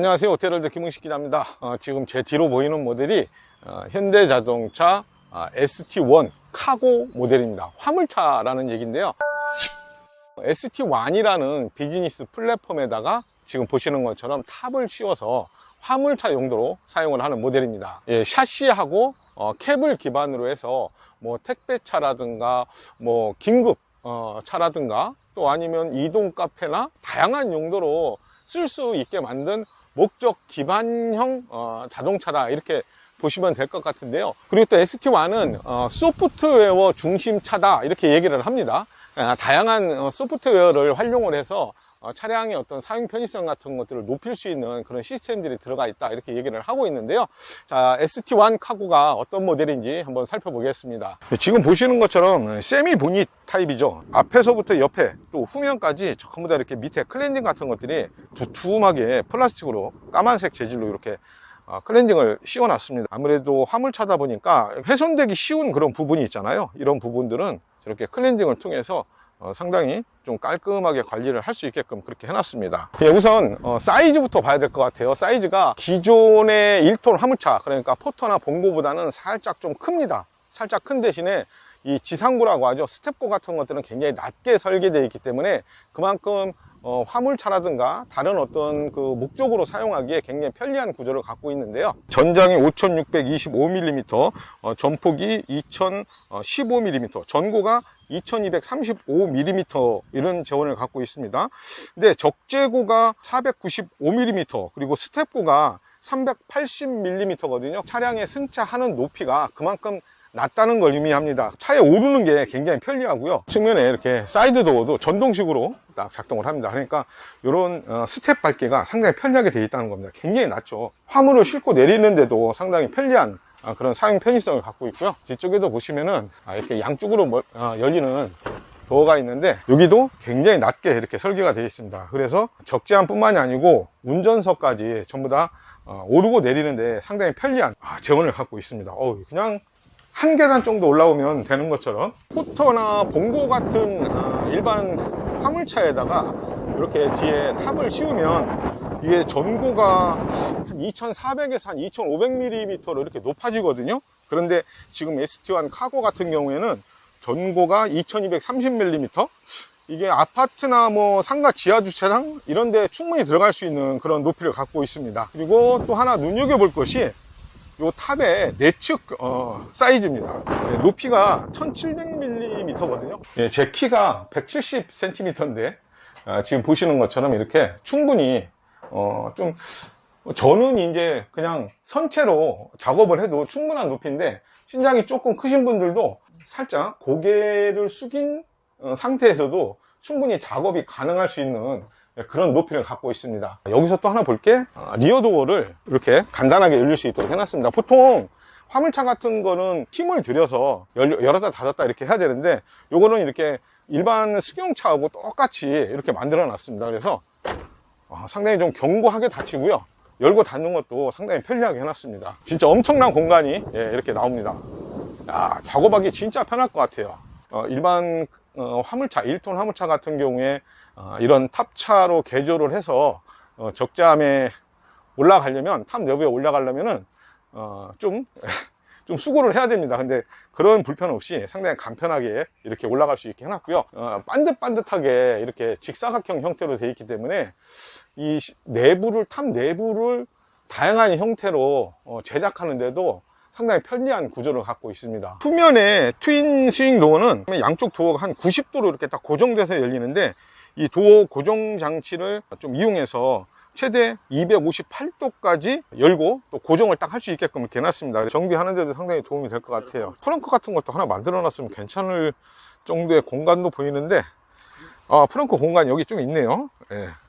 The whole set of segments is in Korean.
안녕하세요, 오테럴드 김응식 기자입니다. 지금 제 뒤로 보이는 모델이 현대자동차 ST1 카고 모델입니다. 화물차라는 얘기인데요. ST1이라는 비즈니스 플랫폼에다가 지금 보시는 것처럼 탑을 씌워서 화물차 용도로 사용을 하는 모델입니다. 샤시하고 캡을 기반으로 해서 뭐 택배차라든가 뭐 긴급 차라든가 또 아니면 이동 카페나 다양한 용도로 쓸 수 있게 만든 목적 기반형 자동차다, 이렇게 보시면 될 것 같은데요. 그리고 또 ST1은 소프트웨어 중심 차다, 이렇게 얘기를 합니다. 다양한 소프트웨어를 활용을 해서 차량의 어떤 사용 편의성 같은 것들을 높일 수 있는 그런 시스템들이 들어가 있다, 이렇게 얘기를 하고 있는데요. 자, ST1 카고가 어떤 모델인지 한번 살펴보겠습니다. 지금 보시는 것처럼 세미 보닛 타입이죠. 앞에서부터 옆에 또 후면까지 전부 다 이렇게 밑에 클렌징 같은 것들이 두툼하게 플라스틱으로 까만색 재질로 이렇게 클렌징을 씌워놨습니다. 아무래도 화물차다 보니까 훼손되기 쉬운 그런 부분이 있잖아요. 이런 부분들은 저렇게 클렌징을 통해서 상당히 좀 깔끔하게 관리를 할 수 있게끔 그렇게 해놨습니다. 우선 사이즈부터 봐야 될 것 같아요. 사이즈가 기존의 1톤 화물차, 그러니까 포터나 봉고보다는 살짝 좀 큽니다. 살짝 큰 대신에 이 지상고라고 하죠. 스텝고 같은 것들은 굉장히 낮게 설계되어 있기 때문에 그만큼 화물차라든가 다른 어떤 그 목적으로 사용하기에 굉장히 편리한 구조를 갖고 있는데요. 전장이 5625mm, 전폭이 2015mm, 전고가 2235mm 이런 재원을 갖고 있습니다. 근데 적재고가 495mm, 그리고 스텝고가 380mm거든요. 차량의 승차하는 높이가 그만큼 낮다는 걸 의미합니다. 차에 오르는 게 굉장히 편리하고요. 측면에 이렇게 사이드 도어도 전동식으로 딱 작동을 합니다. 그러니까 이런 스텝 밟기가 상당히 편리하게 되어 있다는 겁니다. 굉장히 낮죠. 화물을 싣고 내리는데도 상당히 편리한 그런 사용 편의성을 갖고 있고요. 뒤쪽에도 보시면은 이렇게 양쪽으로 열리는 도어가 있는데 여기도 굉장히 낮게 이렇게 설계가 되어 있습니다. 그래서 적재함 뿐만이 아니고 운전석까지 전부 다 오르고 내리는데 상당히 편리한 재원을 갖고 있습니다. 그냥 한 계단 정도 올라오면 되는 것처럼 포터나 봉고 같은 일반 화물차에다가 이렇게 뒤에 탑을 씌우면 이게 전고가 한 2400에서 한 2500mm로 이렇게 높아지거든요. 그런데 지금 ST1 카고 같은 경우에는 전고가 2230mm, 이게 아파트나 뭐 상가 지하 주차장 이런 데 충분히 들어갈 수 있는 그런 높이를 갖고 있습니다. 그리고 또 하나 눈여겨볼 것이 요 탑의 내측 사이즈입니다. 높이가 1700mm거든요. 제 키가 170cm인데 지금 보시는 것처럼 이렇게 충분히 좀 저는 이제 그냥 선체로 작업을 해도 충분한 높이인데 신장이 조금 크신 분들도 살짝 고개를 숙인 상태에서도 충분히 작업이 가능할 수 있는 그런 높이를 갖고 있습니다. 여기서 또 하나 볼게, 리어 도어를 이렇게 간단하게 열릴 수 있도록 해놨습니다. 보통 화물차 같은 거는 힘을 들여서 열었다 닫았다 이렇게 해야 되는데 요거는 이렇게 일반 승용차하고 똑같이 이렇게 만들어 놨습니다. 그래서 상당히 좀 견고하게 닫히고요, 열고 닫는 것도 상당히 편리하게 해놨습니다. 진짜 엄청난 공간이 이렇게 나옵니다. 작업하기 진짜 편할 것 같아요. 일반 화물차, 1톤 화물차 같은 경우에 이런 탑차로 개조를 해서 적재함에 올라가려면, 탑 내부에 올라가려면은 좀 수고를 해야 됩니다. 근데 그런 불편 없이 상당히 간편하게 이렇게 올라갈 수 있게 해놨고요. 반듯반듯하게 이렇게 직사각형 형태로 되어 있기 때문에 이 내부를, 탑 내부를 다양한 형태로 제작하는데도 상당히 편리한 구조를 갖고 있습니다. 후면에 트윈 스윙 도어는 양쪽 도어가 한 90도로 이렇게 딱 고정돼서 열리는데 이 도어 고정 장치를 좀 이용해서 최대 258도까지 열고 또 고정을 딱 할 수 있게끔 이렇게 해놨습니다. 정비하는 데도 상당히 도움이 될 것 같아요. 프렁크 같은 것도 하나 만들어 놨으면 괜찮을 정도의 공간도 보이는데 프렁크 공간이 여기 좀 있네요.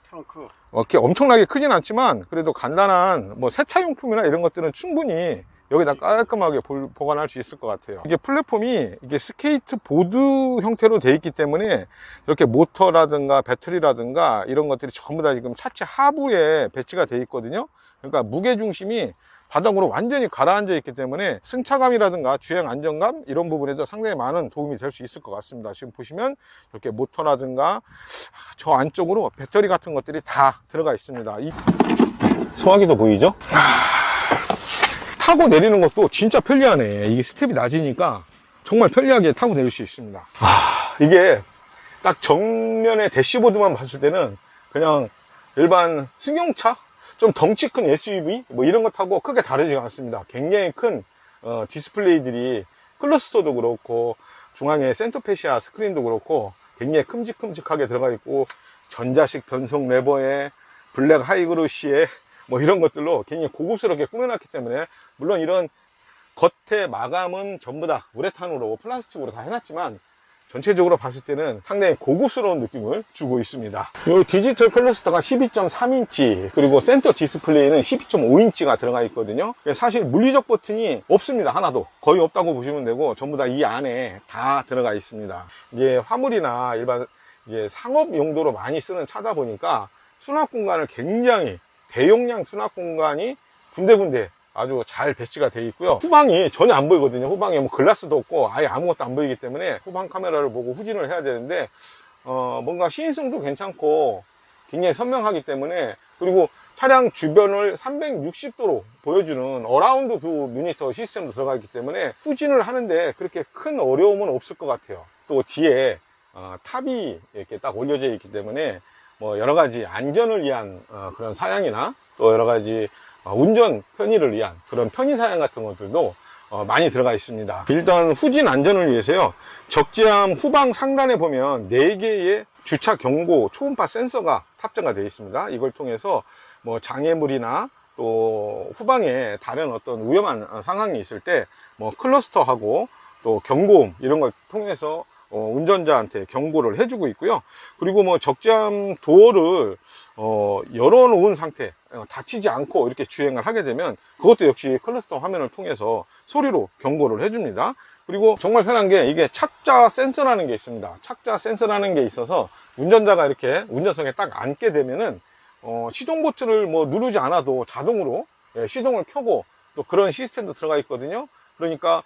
트렁크 이렇게 엄청나게 크진 않지만 그래도 간단한 뭐 세차용품이나 이런 것들은 충분히 여기다 깔끔하게 보관할 수 있을 것 같아요. 이게 플랫폼이 이게 스케이트 보드 형태로 되어 있기 때문에 이렇게 모터라든가 배터리라든가 이런 것들이 전부 다 지금 차체 하부에 배치가 되어 있거든요. 그러니까 무게 중심이 바닥으로 완전히 가라앉아 있기 때문에 승차감이라든가 주행 안정감 이런 부분에도 상당히 많은 도움이 될 수 있을 것 같습니다. 지금 보시면 이렇게 모터라든가 저 안쪽으로 배터리 같은 것들이 다 들어가 있습니다. 소화기도 보이죠? 타고 내리는 것도 진짜 편리하네. 이게 스텝이 낮으니까 정말 편리하게 타고 내릴 수 있습니다. 이게 딱 정면에 대시보드만 봤을 때는 그냥 일반 승용차? 좀 덩치 큰 SUV? 뭐 이런 거 타고 크게 다르지가 않습니다. 굉장히 큰 디스플레이들이 클러스터도 그렇고 중앙에 센터페시아 스크린도 그렇고 굉장히 큼직큼직하게 들어가 있고 전자식 변속 레버에 블랙 하이그로시에 뭐 이런 것들로 굉장히 고급스럽게 꾸며놨기 때문에 물론 이런 겉에 마감은 전부 다 우레탄으로 플라스틱으로 다 해놨지만 전체적으로 봤을 때는 상당히 고급스러운 느낌을 주고 있습니다. 이 디지털 클러스터가 12.3인치 그리고 센터 디스플레이는 12.5인치가 들어가 있거든요. 사실 물리적 버튼이 없습니다. 하나도 거의 없다고 보시면 되고 전부 다 이 안에 다 들어가 있습니다. 이게 화물이나 일반 이게 상업 용도로 많이 쓰는 차다 보니까 수납 공간을 굉장히 대용량 수납 공간이 군데군데 아주 잘 배치가 되어 있고요. 후방이 전혀 안 보이거든요. 후방에 뭐 글라스도 없고 아예 아무것도 안 보이기 때문에 후방 카메라를 보고 후진을 해야 되는데 뭔가 시인성도 괜찮고 굉장히 선명하기 때문에 그리고 차량 주변을 360도로 보여주는 어라운드 뷰 모니터 시스템도 들어가 있기 때문에 후진을 하는데 그렇게 큰 어려움은 없을 것 같아요. 또 뒤에 탑이 이렇게 딱 올려져 있기 때문에 뭐 여러 가지 안전을 위한 그런 사양이나 또 여러 가지 운전 편의를 위한 그런 편의 사양 같은 것들도 많이 들어가 있습니다. 일단 후진 안전을 위해서요, 적재함 후방 상단에 보면 4개의 주차 경고 초음파 센서가 탑재가 되어 있습니다. 이걸 통해서 뭐 장애물이나 또 후방에 다른 어떤 위험한 상황이 있을 때 뭐 클러스터하고 또 경고음 이런 걸 통해서 운전자한테 경고를 해주고 있고요. 그리고 뭐 적재함 도어를 열어놓은 상태, 닫히지 않고 이렇게 주행을 하게 되면 그것도 역시 클러스터 화면을 통해서 소리로 경고를 해줍니다. 그리고 정말 편한 게 이게 착자 센서라는 게 있습니다. 착자 센서라는 게 있어서 운전자가 이렇게 운전석에 딱 앉게 되면은 시동 버튼을 뭐 누르지 않아도 자동으로 시동을 켜고 또 그런 시스템도 들어가 있거든요. 그러니까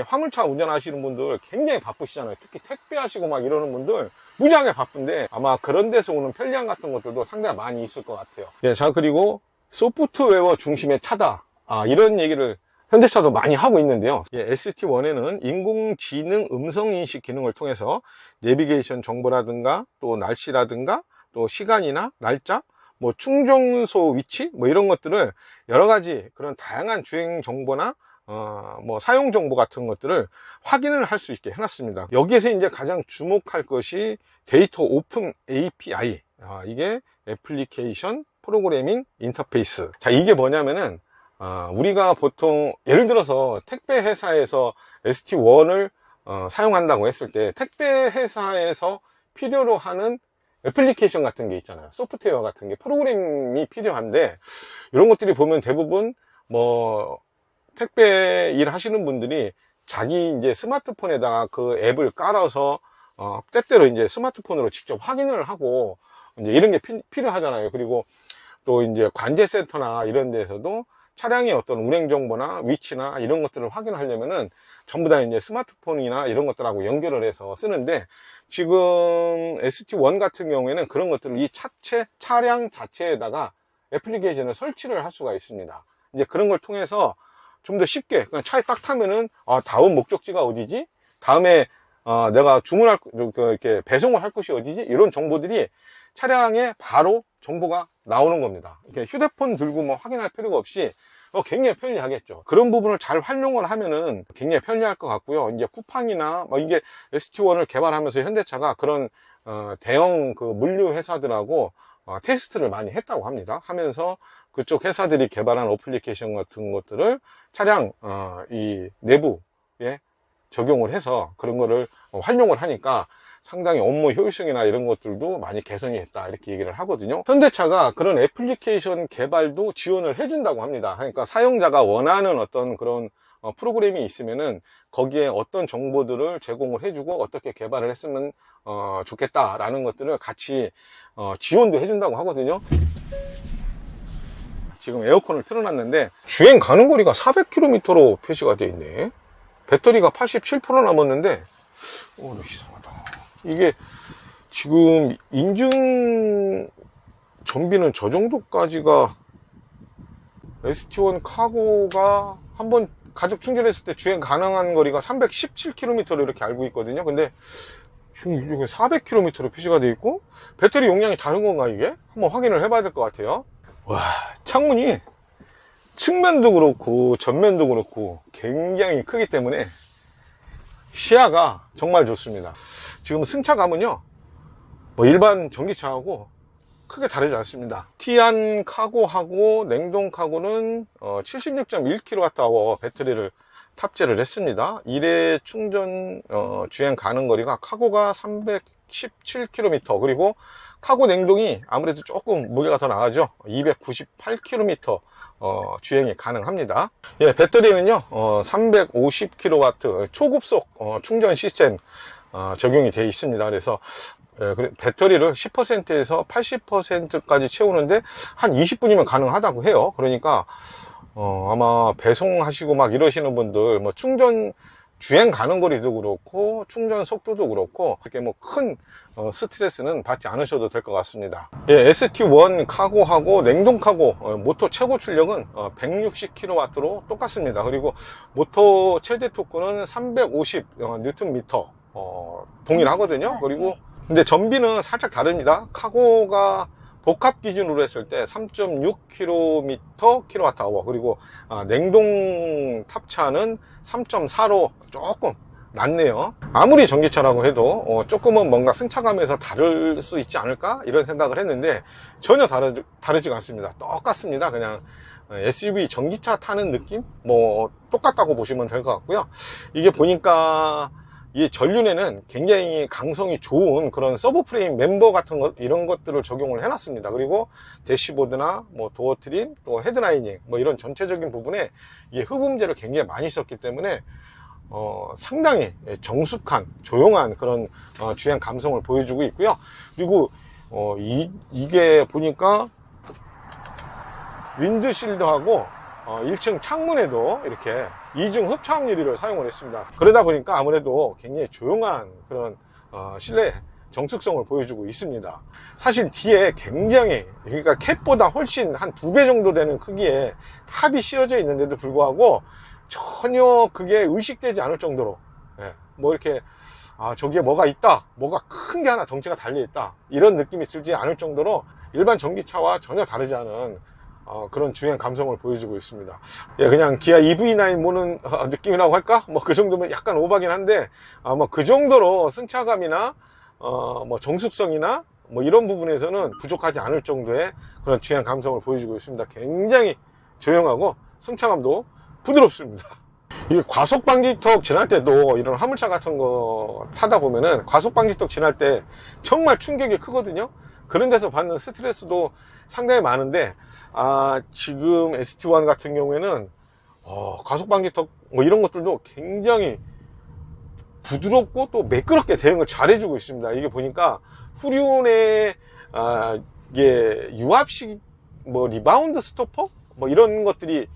화물차 운전하시는 분들 굉장히 바쁘시잖아요. 특히 택배 하시고 막 이러는 분들 무지하게 바쁜데 아마 그런 데서 오는 편리함 같은 것들도 상당히 많이 있을 것 같아요. 자, 그리고 소프트웨어 중심의 차다, 이런 얘기를 현대차도 많이 하고 있는데요. ST1에는 인공지능 음성인식 기능을 통해서 내비게이션 정보라든가 또 날씨라든가 또 시간이나 날짜, 뭐 충전소 위치 뭐 이런 것들을 여러 가지 그런 다양한 주행 정보나 뭐 사용 정보 같은 것들을 확인을 할 수 있게 해놨습니다. 여기에서 이제 가장 주목할 것이 데이터 오픈 API, 이게 애플리케이션 프로그래밍 인터페이스. 자, 이게 뭐냐면은 우리가 보통 예를 들어서 택배 회사에서 ST1을 사용한다고 했을 때 택배 회사에서 필요로 하는 애플리케이션 같은 게 있잖아요. 소프트웨어 같은 게 프로그램이 필요한데 이런 것들이 보면 대부분 뭐 택배 일 하시는 분들이 자기 이제 스마트폰에다가 그 앱을 깔아서 때때로 이제 스마트폰으로 직접 확인을 하고 이제 이런 게 필요하잖아요. 그리고 또 이제 관제센터나 이런 데서도 차량의 어떤 운행 정보나 위치나 이런 것들을 확인하려면은 전부 다 이제 스마트폰이나 이런 것들하고 연결을 해서 쓰는데 지금 ST1 같은 경우에는 그런 것들을 이 차량 자체에다가 애플리케이션을 설치를 할 수가 있습니다. 이제 그런 걸 통해서 좀 더 쉽게 그냥 차에 딱 타면은 다음 목적지가 어디지? 다음에 내가 주문할 이렇게 배송을 할 곳이 어디지? 이런 정보들이 차량에 바로 정보가 나오는 겁니다. 이렇게 휴대폰 들고 뭐 확인할 필요가 없이 굉장히 편리하겠죠. 그런 부분을 잘 활용을 하면은 굉장히 편리할 것 같고요. 이제 쿠팡이나 뭐 이게 ST1을 개발하면서 현대차가 그런 대형 그 물류 회사들하고 테스트를 많이 했다고 합니다. 하면서 그쪽 회사들이 개발한 어플리케이션 같은 것들을 차량 이 내부에 적용을 해서 그런 거를 활용을 하니까 상당히 업무 효율성이나 이런 것들도 많이 개선이 됐다 이렇게 얘기를 하거든요. 현대차가 그런 애플리케이션 개발도 지원을 해준다고 합니다. 그러니까 사용자가 원하는 어떤 그런 프로그램이 있으면은 거기에 어떤 정보들을 제공을 해주고 어떻게 개발을 했으면 좋겠다라는 것들을 같이 지원도 해준다고 하거든요. 지금 에어컨을 틀어놨는데 주행 가는 거리가 400km로 표시가 되어 있네. 배터리가 87% 남았는데 이상하다. 이게 지금 인증 전비는 저 정도까지가 ST1 카고가 한번 가족 충전했을 때 주행 가능한 거리가 317km로 이렇게 알고 있거든요. 근데 지금 이게 400km로 표시가 되어 있고, 배터리 용량이 다른 건가 이게? 한번 확인을 해봐야 될 것 같아요. 와, 창문이 측면도 그렇고 전면도 그렇고 굉장히 크기 때문에 시야가 정말 좋습니다. 지금 승차감은요, 뭐 일반 전기차하고 크게 다르지 않습니다. 티안 카고하고 냉동 카고는 76.1kWh 배터리를 탑재를 했습니다. 1회 충전 주행 가능 거리가 카고가 317km, 그리고 카고 냉동이 아무래도 조금 무게가 더 나가죠. 298km 주행이 가능합니다. 예, 배터리는요 350kW 초급속 충전 시스템 적용이 되어 있습니다. 그래서 배터리를 10%에서 80%까지 채우는데 한 20분이면 가능하다고 해요. 그러니까 아마 배송하시고 막 이러시는 분들, 뭐 충전 주행 가는 거리도 그렇고 충전 속도도 그렇고 그렇게 뭐 큰 스트레스는 받지 않으셔도 될 것 같습니다. 예, ST1 카고하고 냉동 카고 모터 최고 출력은 160kW로 똑같습니다. 그리고 모터 최대 토크는 350Nm 동일하거든요. 그리고 근데 전비는 살짝 다릅니다. 카고가 복합 기준으로 했을 때 3.6km kWh, 그리고 냉동 탑차는 3.4로 조금 낮네요. 아무리 전기차라고 해도 조금은 뭔가 승차감에서 다를 수 있지 않을까 이런 생각을 했는데 전혀 다르지가 않습니다. 똑같습니다. 그냥 SUV 전기차 타는 느낌? 뭐 똑같다고 보시면 될 것 같고요. 이게 보니까 이 전륜에는 굉장히 강성이 좋은 그런 서브프레임 멤버 같은 것, 이런 것들을 적용을 해놨습니다. 그리고 대시보드나 뭐 도어 트림, 또 헤드라이닝, 뭐 이런 전체적인 부분에 이게 흡음재를 굉장히 많이 썼기 때문에 상당히 정숙한, 조용한 그런 주행 감성을 보여주고 있고요. 그리고 이게 보니까 윈드실드하고 1층 창문에도 이렇게 이중 흡차음 유리를 사용을 했습니다. 그러다 보니까 아무래도 굉장히 조용한 그런 실내 정숙성을 보여주고 있습니다. 사실 뒤에 굉장히, 그러니까 캡보다 훨씬 한 2배 정도 되는 크기의 탑이 씌워져 있는데도 불구하고 전혀 그게 의식되지 않을 정도로, 뭐 이렇게 저기에 뭐가 있다, 뭐가 큰 게 하나 덩치가 달려있다, 이런 느낌이 들지 않을 정도로 일반 전기차와 전혀 다르지 않은 그런 주행 감성을 보여주고 있습니다. 예, 그냥 기아 EV9 모는 느낌이라고 할까? 뭐 그 정도면 약간 오바긴 한데, 뭐 그 정도로 승차감이나 뭐 정숙성이나 뭐 이런 부분에서는 부족하지 않을 정도의 그런 주행 감성을 보여주고 있습니다. 굉장히 조용하고 승차감도 부드럽습니다. 이게 과속 방지턱 지날 때도 이런 화물차 같은 거 타다 보면은 과속 방지턱 지날 때 정말 충격이 크거든요. 그런 데서 받는 스트레스도 상당히 많은데, 지금 ST1 같은 경우에는 과속 방지턱 뭐 이런 것들도 굉장히 부드럽고 또 매끄럽게 대응을 잘 해주고 있습니다. 이게 보니까 후륜의 이게 유압식 뭐 리바운드 스토퍼 뭐 이런 것들이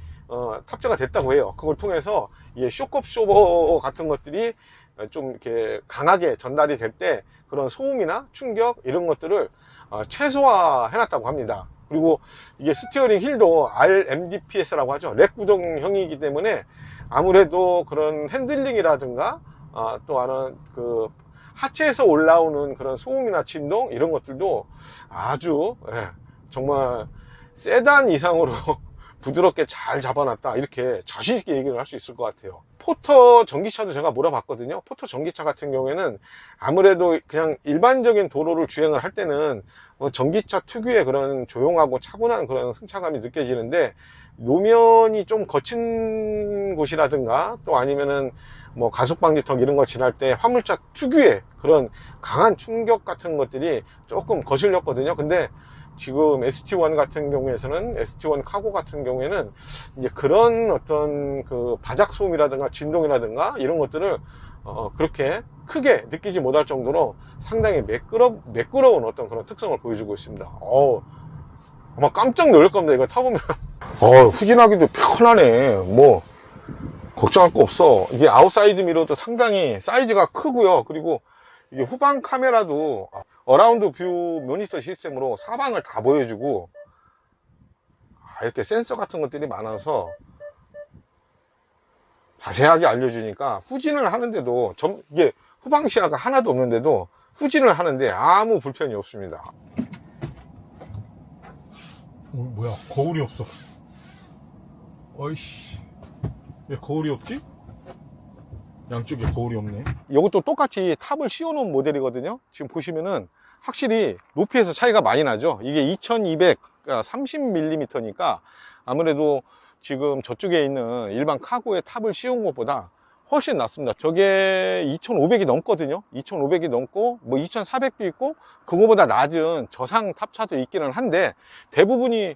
탑재가 됐다고 해요. 그걸 통해서 이게 쇼크업쇼버 같은 것들이 좀 이렇게 강하게 전달이 될 때 그런 소음이나 충격 이런 것들을 최소화 해놨다고 합니다. 그리고 이게 스티어링 힐도 RMDPS라고 하죠. 렉 구동형이기 때문에 아무래도 그런 핸들링이라든가 또 하는 그 하체에서 올라오는 그런 소음이나 진동 이런 것들도 아주 정말 세단 이상으로 부드럽게 잘 잡아놨다, 이렇게 자신있게 얘기를 할 수 있을 것 같아요. 포터 전기차도 제가 몰아봤거든요. 포터 전기차 같은 경우에는 아무래도 그냥 일반적인 도로를 주행을 할 때는 전기차 특유의 그런 조용하고 차분한 그런 승차감이 느껴지는데, 노면이 좀 거친 곳이라든가 또 아니면은 뭐 가속방지턱 이런 거 지날 때 화물차 특유의 그런 강한 충격 같은 것들이 조금 거슬렸거든요. 근데 지금 ST1 같은 경우에서는, ST1 카고 같은 경우에는 이제 그런 어떤 그 바닥 소음이라든가 진동이라든가 이런 것들을 그렇게 크게 느끼지 못할 정도로 상당히 매끄러운 어떤 그런 특성을 보여주고 있습니다. 아마 깜짝 놀랄 겁니다. 이거 타보면. 후진하기도 편하네. 뭐 걱정할 거 없어. 이게 아웃사이드 미러도 상당히 사이즈가 크고요. 그리고 이게 후방 카메라도 어라운드 뷰 모니터 시스템으로 사방을 다 보여주고 이렇게 센서 같은 것들이 많아서 자세하게 알려주니까 후진을 하는데도 이게 후방시야가 하나도 없는데도 후진을 하는데 아무 불편이 없습니다. 뭐야, 거울이 없어. 어이씨, 왜 거울이 없지? 양쪽에 거울이 없네. 이것도 똑같이 탑을 씌워놓은 모델이거든요. 지금 보시면은 확실히 높이에서 차이가 많이 나죠. 이게 2230mm니까 아무래도 지금 저쪽에 있는 일반 카고의 탑을 씌운 것보다 훨씬 낫습니다. 저게 2500이 넘거든요. 2500이 넘고 뭐 2400도 있고 그거보다 낮은 저상 탑차도 있기는 한데 대부분이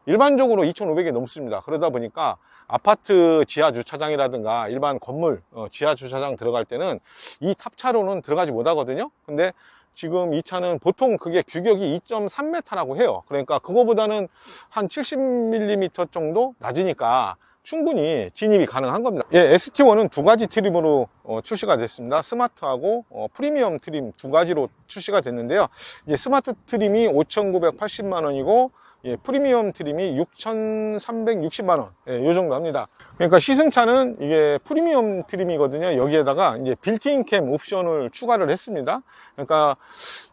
일반적으로 2500이 넘습니다. 그러다 보니까 아파트 지하 주차장이라든가 일반 건물 지하 주차장 들어갈 때는 이 탑차로는 들어가지 못하거든요. 근데 지금 이 차는 보통 그게 규격이 2.3m라고 해요. 그러니까 그거보다는 한 70mm 정도 낮으니까 충분히 진입이 가능한 겁니다. 예, ST1은 두 가지 트림으로 출시가 됐습니다. 스마트하고 프리미엄 트림 두 가지로 출시가 됐는데요. 이제 스마트 트림이 5,980만 원이고 예, 프리미엄 트림이 6,360만 원, 예, 요 정도 합니다. 그러니까 시승차는 이게 프리미엄 트림이거든요. 여기에다가 이제 빌트인 캠 옵션을 추가를 했습니다. 그러니까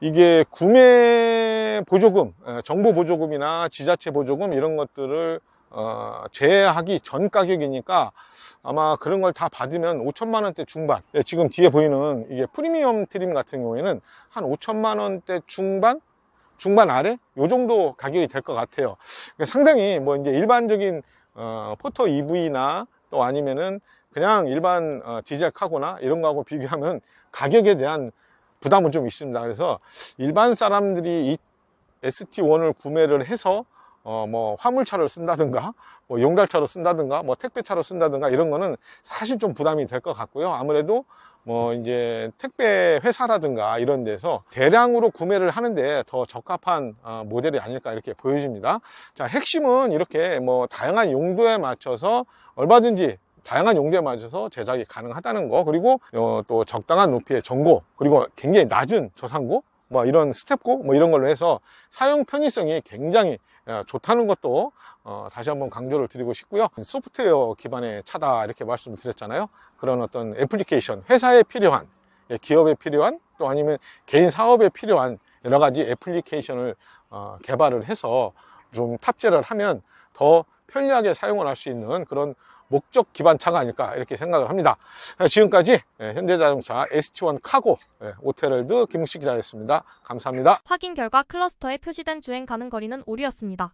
이게 구매 보조금, 정보 보조금이나 지자체 보조금 이런 것들을 제외하기 전 가격이니까 아마 그런 걸 다 받으면 5천만 원대 중반. 예, 지금 뒤에 보이는 이게 프리미엄 트림 같은 경우에는 한 5천만 원대 중반 아래 요 정도 가격이 될 것 같아요. 그러니까 상당히 뭐 이제 일반적인 포터 EV나 또 아니면은 그냥 일반 디젤 카고나 이런 거하고 비교하면 가격에 대한 부담은 좀 있습니다. 그래서 일반 사람들이 이 ST1을 구매를 해서 뭐 화물차를 쓴다든가 뭐 용달차로 쓴다든가 뭐 택배차로 쓴다든가 이런 거는 사실 좀 부담이 될 것 같고요. 아무래도 뭐 이제 택배 회사라든가 이런 데서 대량으로 구매를 하는데 더 적합한 모델이 아닐까 이렇게 보여집니다. 자, 핵심은 이렇게 뭐 다양한 용도에 맞춰서 얼마든지 다양한 용도에 맞춰서 제작이 가능하다는 거, 그리고 또 적당한 높이의 전고, 그리고 굉장히 낮은 저상고, 뭐 이런 스텝고 뭐 이런 걸로 해서 사용 편의성이 굉장히 좋다는 것도 다시 한번 강조를 드리고 싶고요. 소프트웨어 기반의 차다 이렇게 말씀을 드렸잖아요. 그런 어떤 애플리케이션, 회사에 필요한, 기업에 필요한, 또 아니면 개인 사업에 필요한 여러 가지 애플리케이션을 개발을 해서 좀 탑재를 하면 더 편리하게 사용을 할 수 있는 그런 목적 기반 차가 아닐까 이렇게 생각을 합니다. 지금까지 현대자동차 ST1 카고 오테럴드 김웅식 기자였습니다. 감사합니다. 확인 결과 클러스터에 표시된 주행 가능 거리는 5류였습니다.